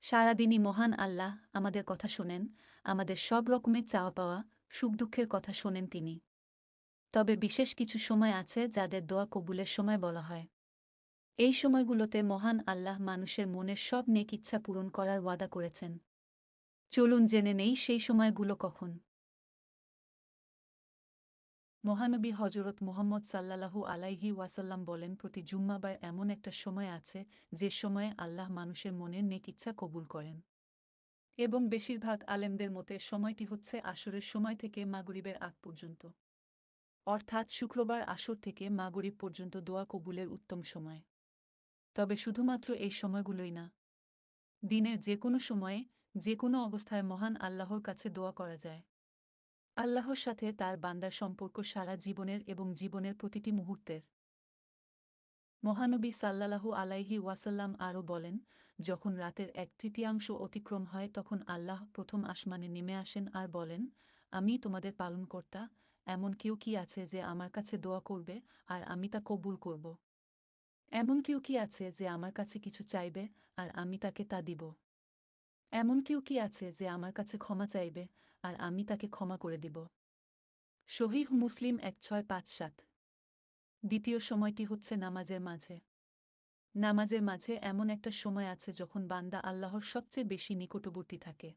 সারাদিনই মহান আল্লাহ আমাদের কথা শোনেন, আমাদের সব রকমের চাওয়া পাওয়া, সুখ দুঃখের কথা শোনেন তিনি। তবে বিশেষ কিছু সময় আছে যাদের দোয়া কবুলের সময় বলা হয়। এই সময়গুলোতে মহান আল্লাহ মানুষের মনের সব নেক ইচ্ছা পূরণ করার ওয়াদা করেছেন। চলুন জেনে নেই সেই সময়গুলো কখন। মহানবী হজরত মুহাম্মদ সাল্লাল্লাহু আলাইহি ওয়াসাল্লাম বলেন, প্রতি জুম্মাবার এমন একটা সময় আছে যে সময়ে আল্লাহ মানুষের মনের নেক ইচ্ছা কবুল করেন। এবং বেশিরভাগ আলেমদের মতে সময়টি হচ্ছে আসরের সময় থেকে মাগরিবের আগ পর্যন্ত। অর্থাৎ শুক্রবার আসর থেকে মাগরিব পর্যন্ত দোয়া কবুলের উত্তম সময়। তবে শুধুমাত্র এই সময়গুলোই না, দিনের যে কোনো সময়ে, যে কোনো অবস্থায় মহান আল্লাহর কাছে দোয়া করা যায়। আল্লাহর সাথে তার বান্দার সম্পর্ক সারা জীবনের এবং জীবনের প্রতিটি মুহূর্তের। মহানবী সাল্লাল্লাহু আলাইহি ওয়াসাল্লাম আরও বলেন, যখন রাতের 1/3 অতিক্রম হয় তখন আল্লাহ প্রথম আসমানে নেমে আসেন আর বলেন, আমি তোমাদের পালনকর্তা, এমন কেউ কি আছে যে আমার কাছে দোয়া করবে আর আমি তা কবুল করব? এমন কেউ কি আছে যে আমার কাছে কিছু চাইবে আর আমি তাকে তা দিব? এমন কেউ কি আছে যে আমার কাছে ক্ষমা চাইবে আর আমি তাকে ক্ষমা করে দিব? সহিহ মুসলিম 1657। দ্বিতীয় সময়টি হচ্ছে নামাজের মাঝে। নামাজের মাঝে এমন একটা সময় আছে যখন বান্দা আল্লাহর সবচেয়ে বেশি নিকটবর্তী থাকে।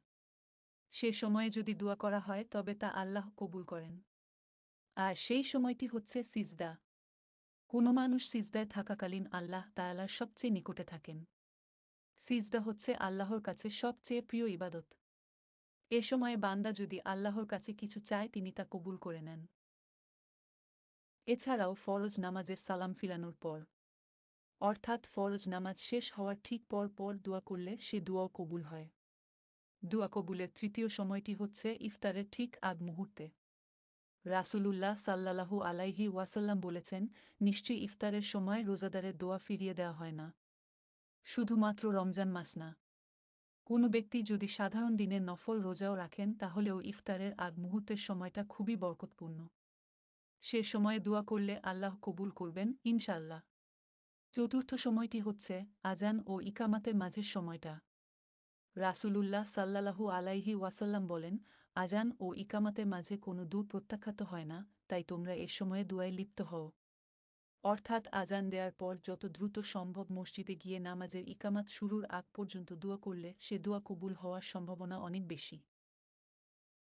সে সময়ে যদি দোয়া করা হয় তবে তা আল্লাহ কবুল করেন। আর সেই সময়টি হচ্ছে সিজদা। কোনো মানুষ সিজদায় থাকাকালীন আল্লাহ তাআলার সবচেয়ে নিকটে থাকেন। সিজদা হচ্ছে আল্লাহর কাছে সবচেয়ে প্রিয় ইবাদত। এ সময়ে বান্দা যদি আল্লাহর কাছে কিছু চায় তিনি তা কবুল করে নেন। এছাড়াও ফরজ নামাজের সালাম ফিরানোর পর, অর্থাৎ ফরজ নামাজ শেষ হওয়ার ঠিক পর পর দোয়া করলে সে দোয়াও কবুল হয়। দোয়া কবুলের তৃতীয় সময়টি হচ্ছে ইফতারের ঠিক আগ মুহূর্তে। রাসূলুল্লাহ সাল্লাল্লাহু আলাইহি ওয়াসাল্লাম বলেছেন, নিশ্চয়ই ইফতারের সময় রোজাদারের দোয়া ফিরিয়ে দেওয়া হয় না। শুধুমাত্র রমজান মাস না, কোনো ব্যক্তি যদি সাধারণ দিনে নফল রোজাও রাখেন তাহলেও ইফতারের আগ মুহূর্তের সময়টা খুবই বরকতপূর্ণ। সে সময়ে দোয়া করলে আল্লাহ কবুল করবেন ইনশাআল্লাহ। চতুর্থ সময়টি হচ্ছে আজান ও ইকামাতের মাঝের সময়টা। রাসূলুল্লাহ সাল্লাল্লাহু আলাইহি ওয়াসাল্লাম বলেন, আজান ও ইকামাতের মাঝে কোনো দূর প্রত্যাখ্যাত হয় না, তাই তোমরা এ সময়ে দোয়ায় লিপ্ত হও। অর্থাৎ আজান দেওয়ার পর যত দ্রুত সম্ভব মসজিদে গিয়ে নামাজের ইকামাত শুরুর আগ পর্যন্ত দোয়া করলে সে দোয়া কবুল হওয়ার সম্ভাবনা অনেক বেশি।